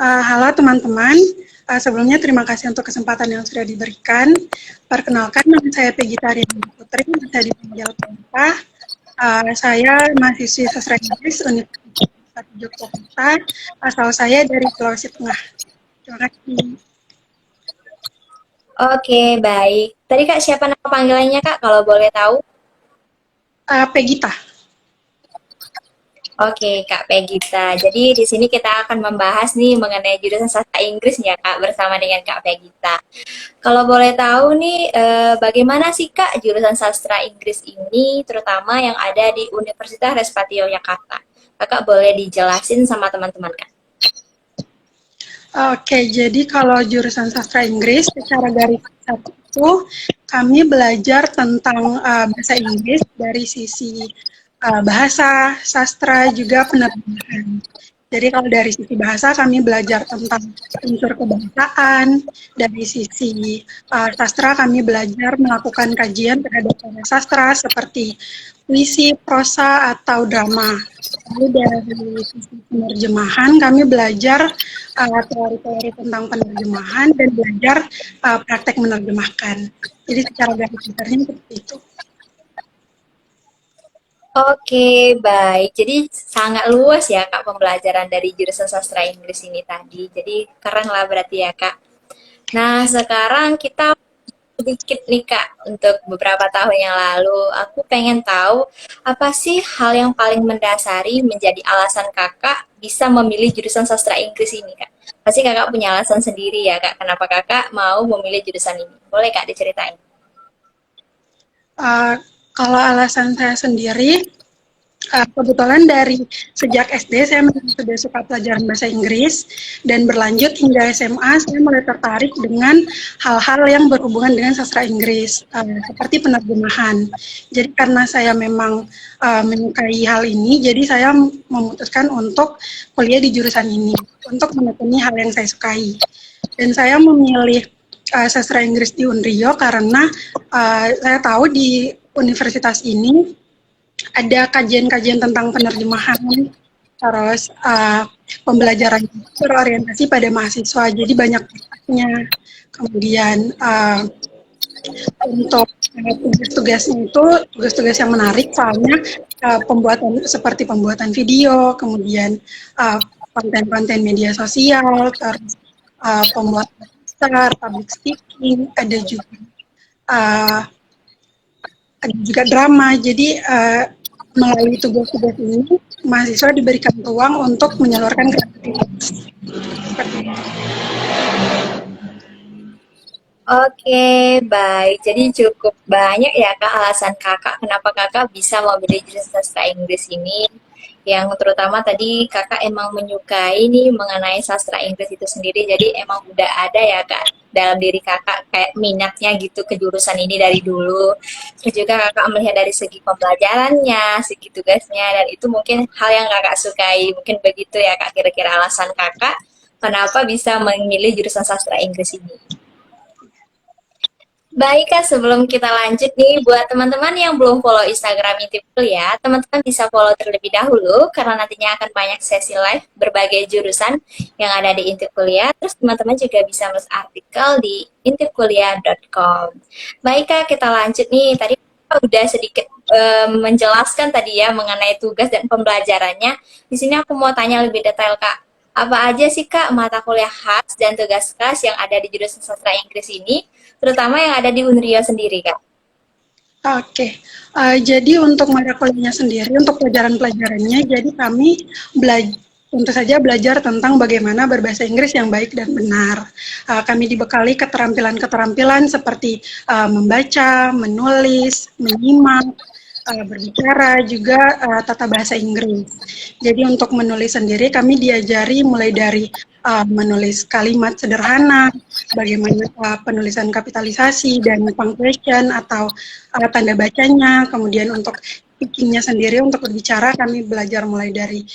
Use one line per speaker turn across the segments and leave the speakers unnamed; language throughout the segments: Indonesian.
Halo teman-teman, sebelumnya terima kasih untuk kesempatan yang sudah diberikan. Perkenalkan, nama saya Peggy Tariani Putri, bisa dipanggil Penta. Saya mahasiswi sastra Inggris Universitas Yogyakarta, asal saya dari Sulawesi Tengah. Terima kasih.
Oke, baik. Tadi Kak, siapa nama panggilannya Kak, kalau boleh tahu?
Pegita.
Oke, Kak Pegita. Jadi di sini kita akan membahas nih mengenai jurusan sastra Inggris ya Kak, bersama dengan Kak Pegita. Kalau boleh tahu nih, bagaimana sih Kak jurusan sastra Inggris ini, terutama yang ada di Universitas Respatio Jakarta? Kakak boleh dijelasin sama teman-teman Kak?
Oke, jadi kalau jurusan sastra Inggris, secara garis besar itu kami belajar tentang bahasa Inggris dari sisi bahasa, sastra, juga penerjemahan. Jadi kalau dari sisi bahasa kami belajar tentang unsur kebahasaan, dari sisi sastra kami belajar melakukan kajian terhadap karya sastra seperti puisi, prosa, atau drama. Lalu dari sisi penerjemahan kami belajar teori-teori tentang penerjemahan dan belajar praktek menerjemahkan. Jadi secara garis besarnya seperti itu.
Oke, baik. Jadi sangat luas ya Kak pembelajaran dari jurusan sastra Inggris ini tadi. Jadi keren lah berarti ya Kak. Nah, sekarang kita sedikit nih Kak, untuk beberapa tahun yang lalu, aku pengen tahu apa sih hal yang paling mendasari menjadi alasan Kakak bisa memilih jurusan sastra Inggris ini Kak? Pasti Kakak punya alasan sendiri ya Kak, kenapa Kakak mau memilih jurusan ini? Boleh Kak diceritain?
Uh, Kalau alasan saya sendiri, kebetulan dari sejak SD saya memang sudah suka pelajaran bahasa Inggris dan berlanjut hingga SMA saya mulai tertarik dengan hal-hal yang berhubungan dengan sastra Inggris seperti penerjemahan. Jadi karena saya memang menyukai hal ini, jadi saya memutuskan untuk kuliah di jurusan ini untuk menekuni hal yang saya sukai. Dan saya memilih sastra Inggris di Unrio karena saya tahu di universitas ini ada kajian-kajian tentang penerjemahan, terus pembelajaran berorientasi pada mahasiswa, jadi banyak prakteknya. Kemudian untuk tugas-tugasnya itu tugas-tugas yang menarik, soalnya pembuatan seperti pembuatan video, kemudian konten-konten media sosial, terus pembuatan poster, public speaking, uh, ada juga drama. Jadi melalui tugas-tugas ini mahasiswa diberikan ruang untuk menyalurkan kreativitas.
Oke, baik. Jadi cukup banyak ya Kak alasan Kakak kenapa Kakak bisa memilih jurusan sastra Inggris ini. Yang terutama tadi Kakak emang menyukai nih mengenai sastra Inggris itu sendiri. Jadi emang udah ada ya Kak dalam diri Kakak kayak minatnya gitu ke jurusan ini dari dulu. Terus juga Kakak melihat dari segi pembelajarannya, segi tugasnya, dan itu mungkin hal yang Kakak sukai. Mungkin begitu ya Kak kira-kira alasan Kakak kenapa bisa memilih jurusan sastra Inggris ini. Baik Kak, sebelum kita lanjut nih, buat teman-teman yang belum follow Instagram Intip Kuliah, teman-teman bisa follow terlebih dahulu, karena nantinya akan banyak sesi live berbagai jurusan yang ada di Intip Kuliah. Terus teman-teman juga bisa nulis artikel di intipkuliah.com. Baik Kak, kita lanjut nih. Tadi Kak udah sedikit menjelaskan tadi ya mengenai tugas dan pembelajarannya. Di sini aku mau tanya lebih detail Kak. Apa aja sih Kak mata kuliah khas dan tugas khas yang ada di jurusan sastra Inggris ini? Terutama yang ada di Unria sendiri, Kak.
Oke, jadi untuk mata kuliahnya sendiri, untuk pelajaran-pelajarannya, jadi kami tentu saja belajar tentang bagaimana berbahasa Inggris yang baik dan benar. Kami dibekali keterampilan-keterampilan seperti membaca, menulis, menyimak, berbicara, juga tata bahasa Inggris. Jadi untuk menulis sendiri kami diajari mulai dari menulis kalimat sederhana, bagaimana penulisan kapitalisasi dan punctuation atau tanda bacanya, kemudian untuk speakingnya sendiri, untuk berbicara kami belajar mulai dari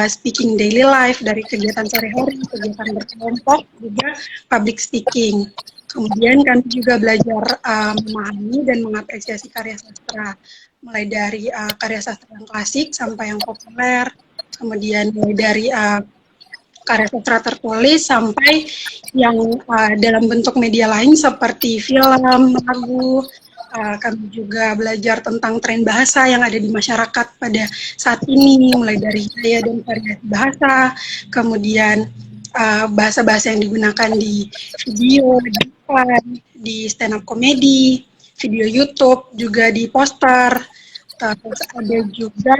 speaking daily life, dari kegiatan sehari-hari, kegiatan berkelompok, juga public speaking. Kemudian kami juga belajar memahami dan mengapresiasi karya sastra, mulai dari karya sastra yang klasik sampai yang populer, kemudian mulai dari karya sastra tertulis sampai yang dalam bentuk media lain seperti film, lagu. Kami juga belajar tentang tren bahasa yang ada di masyarakat pada saat ini, mulai dari gaya dan variasi bahasa, kemudian bahasa-bahasa yang digunakan di video, di iklan, di stand up komedi, video YouTube, juga di poster. Terus ada juga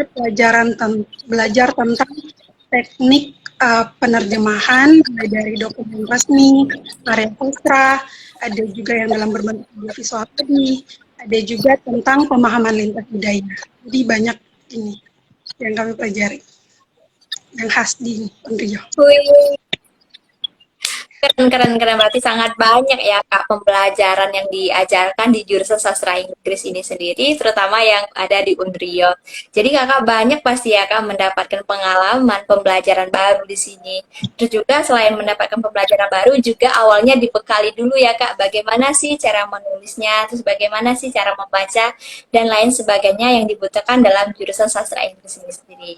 belajar tentang teknik penerjemahan, mulai dari dokumen resmi, karya sastra, ada juga yang dalam berbentuk visual tadi, ada juga tentang pemahaman lintas budaya. Jadi banyak ini yang kami pelajari, yang khas di Unrio.
Wih, keren berarti sangat banyak ya Kak pembelajaran yang diajarkan di jurusan sastra Inggris ini sendiri, terutama yang ada di Unrio. Jadi Kakak banyak pasti ya Kak mendapatkan pengalaman pembelajaran baru di sini. Terus juga selain mendapatkan pembelajaran baru juga awalnya dibekali dulu ya Kak bagaimana sih cara menulisnya, terus bagaimana sih cara membaca dan lain sebagainya yang dibutuhkan dalam jurusan sastra Inggris ini sendiri.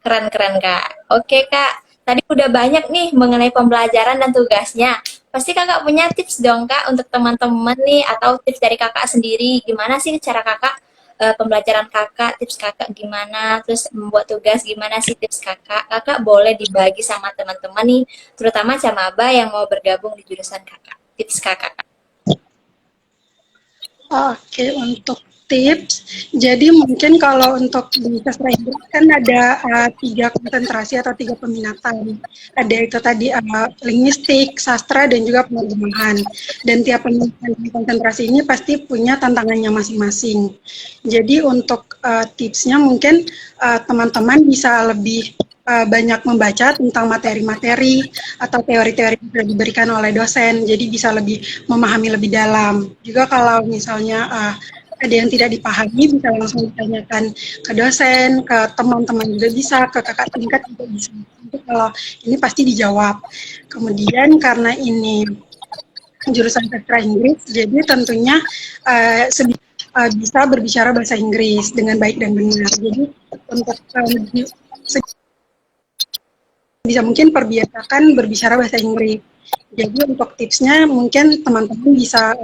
Keren Kak. Oke Kak, tadi udah banyak nih mengenai pembelajaran dan tugasnya. Pasti kakak punya tips dong kak untuk teman-teman nih atau tips dari kakak sendiri. Gimana sih cara kakak pembelajaran kakak, tips kakak gimana, terus membuat tugas gimana sih tips kakak. Kakak boleh dibagi sama teman-teman nih, terutama camaba yang mau bergabung di jurusan kakak. Tips kakak.
Oke, untuk tips, jadi mungkin kalau untuk di sastra Inggris kan ada 3 konsentrasi atau 3 peminatan. Ada itu tadi linguistik, sastra, dan juga penerjemahan. Dan tiap peminatan dan konsentrasi ini pasti punya tantangannya masing-masing. Jadi untuk tipsnya mungkin teman-teman bisa lebih banyak membaca tentang materi-materi atau teori-teori yang sudah diberikan oleh dosen, jadi bisa lebih memahami lebih dalam. Juga kalau misalnya ada yang tidak dipahami, bisa langsung ditanyakan ke dosen, ke teman-teman juga bisa, ke kakak tingkat juga bisa. Jadi kalau ini pasti dijawab. Kemudian karena ini jurusan sastra Inggris, jadi tentunya bisa berbicara bahasa Inggris dengan baik dan benar. Jadi untuk bisa mungkin perbiasakan berbicara bahasa Inggris. Jadi untuk tipsnya mungkin teman-teman bisa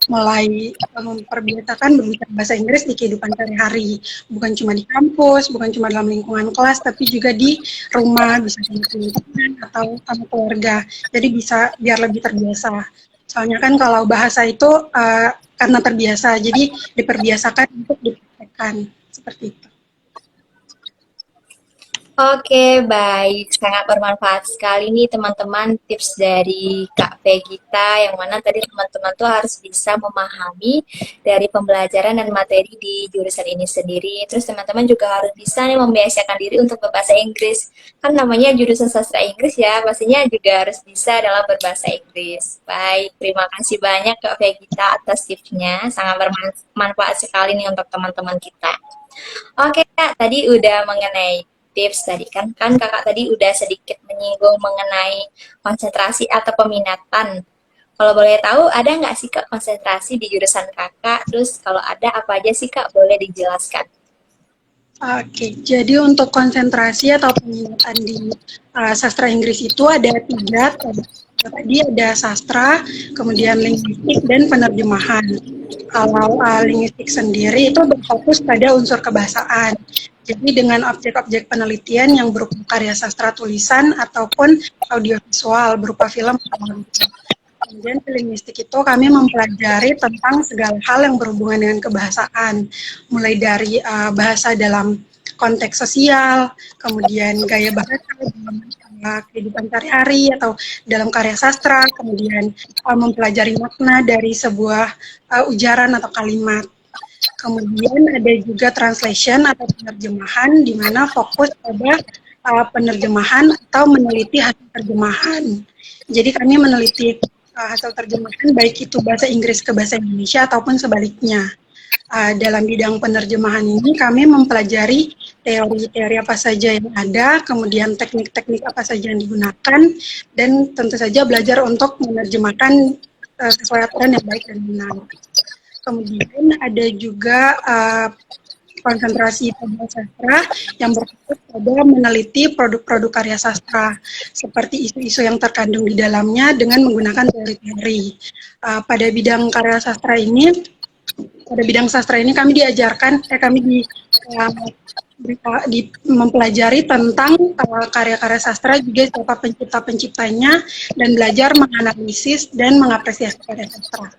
mulai memperbiasakan berbicara bahasa Inggris di kehidupan sehari-hari. Bukan cuma di kampus, bukan cuma dalam lingkungan kelas, tapi juga di rumah, bisa sama teman-teman atau sama keluarga. Jadi bisa biar lebih terbiasa. Soalnya kan kalau bahasa itu karena terbiasa, jadi diperbiasakan untuk dipraktekkan seperti itu.
Oke, baik. Sangat bermanfaat sekali nih teman-teman tips dari Kak Pegita yang mana tadi teman-teman tuh harus bisa memahami dari pembelajaran dan materi di jurusan ini sendiri. Terus teman-teman juga harus bisa nih membiasakan diri untuk berbahasa Inggris. Kan namanya jurusan sastra Inggris ya, pastinya juga harus bisa dalam berbahasa Inggris. Baik, terima kasih banyak Kak Pegita atas tipsnya. Sangat bermanfaat sekali nih untuk teman-teman kita. Oke Kak, tadi udah mengenai tips tadi kan kakak tadi udah sedikit menyinggung mengenai konsentrasi atau peminatan. Kalau boleh tahu ada nggak sih kak konsentrasi di jurusan kakak? Terus kalau ada apa aja sih kak boleh dijelaskan?
Oke, jadi untuk konsentrasi atau peminatan di sastra Inggris itu ada 3. Tadi ada sastra, kemudian linguistik, dan penerjemahan. Kalau linguistik sendiri itu berfokus pada unsur kebahasaan. Jadi dengan objek-objek penelitian yang berupa karya sastra tulisan ataupun audiovisual berupa film atau lagu. Kemudian di linguistik itu kami mempelajari tentang segala hal yang berhubungan dengan kebahasaan, mulai dari bahasa dalam konteks sosial, kemudian gaya bahasa dalam kehidupan sehari-hari atau dalam karya sastra, kemudian mempelajari makna dari sebuah ujaran atau kalimat. Kemudian ada juga translation atau penerjemahan, di mana fokus pada penerjemahan atau meneliti hasil terjemahan. Jadi kami meneliti hasil terjemahan baik itu bahasa Inggris ke bahasa Indonesia ataupun sebaliknya. Dalam bidang penerjemahan ini kami mempelajari teori-teori apa saja yang ada, kemudian teknik-teknik apa saja yang digunakan, dan tentu saja belajar untuk menerjemahkan sesuai aturan yang baik dan benar. Kemudian ada juga konsentrasi pada sastra yang berfokus pada meneliti produk-produk karya sastra, seperti isu-isu yang terkandung di dalamnya dengan menggunakan teori-teori. Pada bidang karya sastra ini, pada bidang sastra ini kami diajarkan, kami uh, mempelajari tentang karya-karya sastra, juga siapa pencipta-penciptanya, dan belajar menganalisis dan mengapresiasi karya sastra.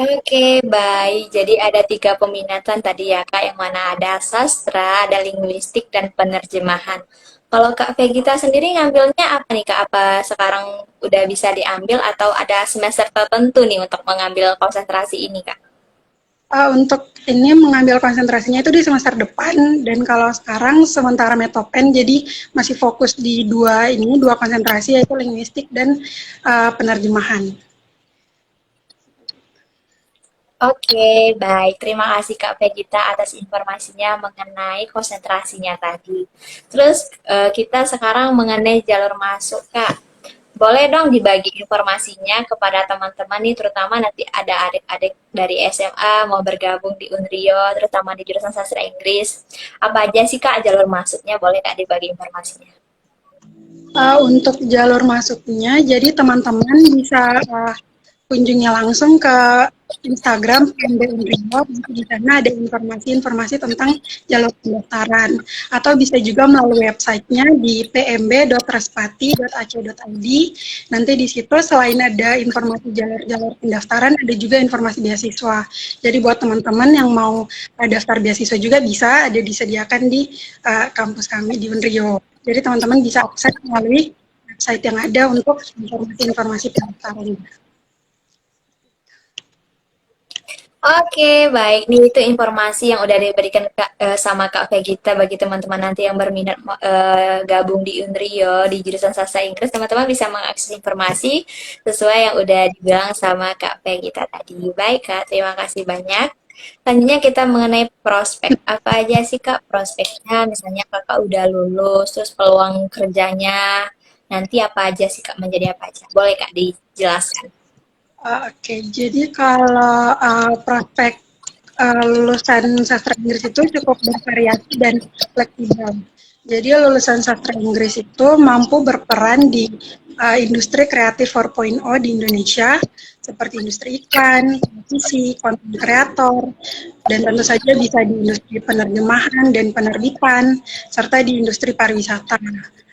Oke, baik. Jadi ada 3 peminatan tadi ya, Kak, yang mana ada sastra, ada linguistik, dan penerjemahan. Kalau Kak Vegita sendiri ngambilnya apa nih, Kak? Apa sekarang udah bisa diambil atau ada semester tertentu nih untuk mengambil konsentrasi ini, Kak?
Untuk ini mengambil konsentrasinya itu di semester depan, dan kalau sekarang sementara metopen, jadi masih fokus di dua konsentrasi, yaitu linguistik dan penerjemahan.
Oke, baik. Terima kasih Kak Vegita atas informasinya mengenai konsentrasinya tadi. Terus kita sekarang mengenai jalur masuk, Kak. Boleh dong dibagi informasinya kepada teman-teman nih, terutama nanti ada adik-adik dari SMA mau bergabung di Unrio, terutama di jurusan sastra Inggris. Apa aja sih Kak jalur masuknya? Boleh Kak dibagi informasinya?
Untuk jalur masuknya, jadi teman-teman bisa kunjungi langsung ke Instagram PMB Unrio. Di sana ada informasi-informasi tentang jalur pendaftaran, atau bisa juga melalui websitenya di pmb.respati.ac.id. Nanti di situ selain ada informasi jalur-jalur pendaftaran, ada juga informasi beasiswa. Jadi buat teman-teman yang mau daftar beasiswa juga bisa, ada disediakan di kampus kami di Unrio. Jadi teman-teman bisa akses melalui website yang ada untuk informasi-informasi pendaftaran.
Oke, baik. Nih itu informasi yang udah diberikan sama Kak Vegita bagi teman-teman nanti yang berminat gabung di Unrio di jurusan sastra Inggris. Teman-teman bisa mengakses informasi sesuai yang udah dibilang sama Kak Vegita tadi. Baik Kak, terima kasih banyak. Selanjutnya kita mengenai prospek. Apa aja sih Kak prospeknya? Misalnya Kakak udah lulus, terus peluang kerjanya nanti apa aja sih Kak? Menjadi apa aja? Boleh Kak dijelaskan?
Oke, jadi kalau prospek lulusan sastra Inggris itu cukup bervariasi dan fleksibel. Jadi lulusan sastra Inggris itu mampu berperan di industri kreatif 4.0 di Indonesia, seperti industri iklan, televisi, konten kreator, dan tentu saja bisa di industri penerjemahan dan penerbitan, serta di industri pariwisata.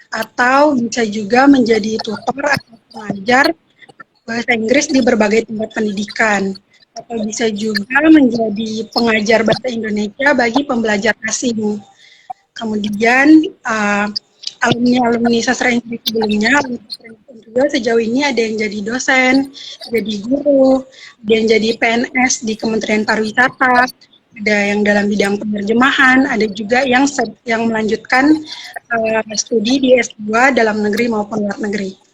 Atau bisa juga menjadi tutor atau pengajar bahasa Inggris di berbagai tingkat pendidikan, atau bisa juga menjadi pengajar bahasa Indonesia bagi pembelajar asing. Kemudian alumni sastra Inggris sebelumnya juga sejauh ini ada yang jadi dosen, jadi guru, ada yang jadi PNS di Kementerian Pariwisata, ada yang dalam bidang penerjemahan, ada juga yang melanjutkan studi di S2 dalam negeri maupun luar negeri.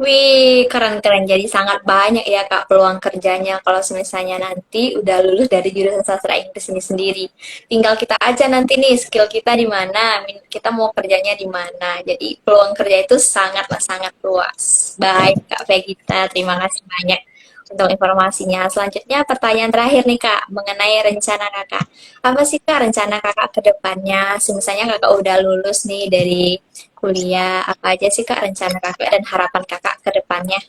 Wih, keren-keren. Jadi sangat banyak ya Kak peluang kerjanya kalau misalnya nanti udah lulus dari jurusan sastra Inggris ini sendiri. Tinggal kita aja nanti nih skill kita di mana, kita mau kerjanya di mana. Jadi peluang kerja itu sangatlah sangat luas. Baik Kak Vegita, terima kasih banyak untuk informasinya. Selanjutnya pertanyaan terakhir nih Kak, mengenai rencana Kakak. Apa sih Kak rencana Kakak ke depannya? Misalnya Kakak udah lulus nih dari kuliah, apa aja sih Kak rencana Kakak dan harapan Kakak ke depannya?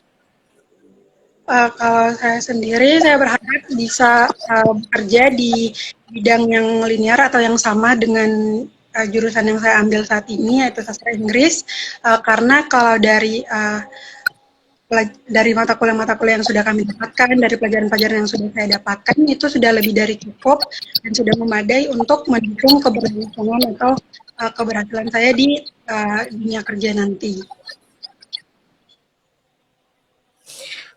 Kalau saya sendiri, saya berharap bisa bekerja di bidang yang linear atau yang sama dengan jurusan yang saya ambil saat ini, yaitu sastra Inggris. Karena kalau dari mata kuliah yang sudah kami dapatkan, dari pelajaran-pelajaran yang sudah saya dapatkan, itu sudah lebih dari cukup dan sudah memadai untuk mendukung keberlangsungan atau keberhasilan saya di dunia kerja nanti.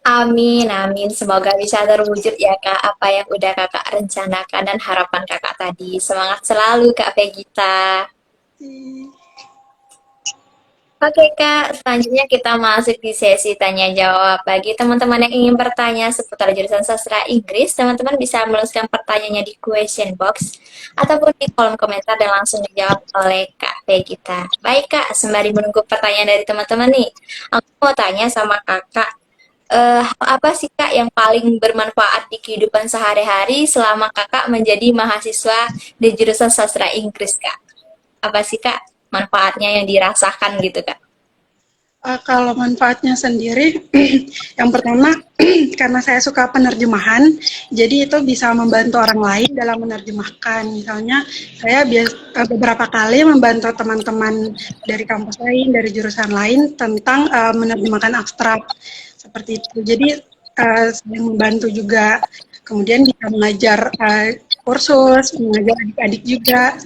Amin, amin. Semoga bisa terwujud ya Kak, apa yang udah Kakak rencanakan dan harapan Kakak tadi. Semangat selalu Kak Vegita. Oke Kak, selanjutnya kita masuk di sesi tanya jawab. Bagi teman-teman yang ingin bertanya seputar jurusan sastra Inggris, teman-teman bisa menuliskan pertanyaannya di question box ataupun di kolom komentar dan langsung dijawab oleh Kak Vegita. Baik Kak, sembari menunggu pertanyaan dari teman-teman nih, aku mau tanya sama Kakak, hal apa sih Kak yang paling bermanfaat di kehidupan sehari-hari selama Kakak menjadi mahasiswa di jurusan sastra Inggris, Kak? Apa sih Kak manfaatnya yang dirasakan gitu, Kak?
Kalau manfaatnya sendiri, yang pertama karena saya suka penerjemahan, jadi itu bisa membantu orang lain dalam menerjemahkan. Misalnya saya beberapa kali membantu teman-teman dari kampus lain, dari jurusan lain tentang menerjemahkan abstrak seperti itu. Jadi saya membantu juga. Kemudian bisa mengajar kursus, mengajar adik-adik juga.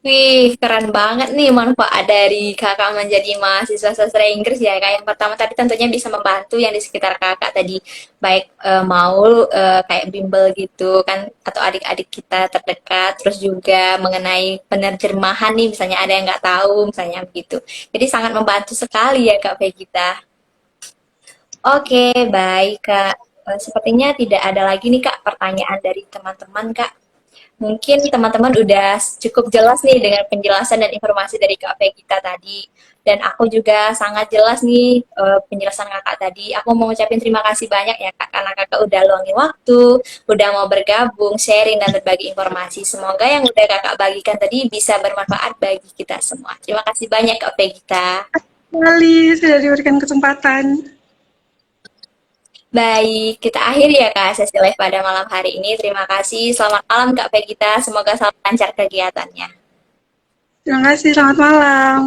Wih, keren banget nih manfaat dari kakak menjadi mahasiswa sastra Inggris ya. Kak, yang pertama tadi tentunya bisa membantu yang di sekitar kakak tadi, baik mau kayak bimbel gitu kan, atau adik-adik kita terdekat, terus juga mengenai penerjemahan nih, misalnya ada yang nggak tahu, misalnya begitu. Jadi sangat membantu sekali ya Kak Vegita. Oke, baik Kak. Sepertinya tidak ada lagi nih Kak pertanyaan dari teman-teman Kak. Mungkin teman-teman udah cukup jelas nih dengan penjelasan dan informasi dari Kak Vegita tadi. Dan aku juga sangat jelas nih penjelasan kakak tadi. Aku mau ngucapin terima kasih banyak ya kak, karena kakak udah luangin waktu, udah mau bergabung, sharing, dan berbagi informasi. Semoga yang udah kakak bagikan tadi bisa bermanfaat bagi kita semua. Terima kasih banyak Kak Vegita.
Sekali sudah diberikan kesempatan.
Baik, kita akhiri ya Kak sesi live pada malam hari ini. Terima kasih. Selamat malam Kak Vegita. Semoga selalu lancar kegiatannya.
Terima kasih, selamat malam.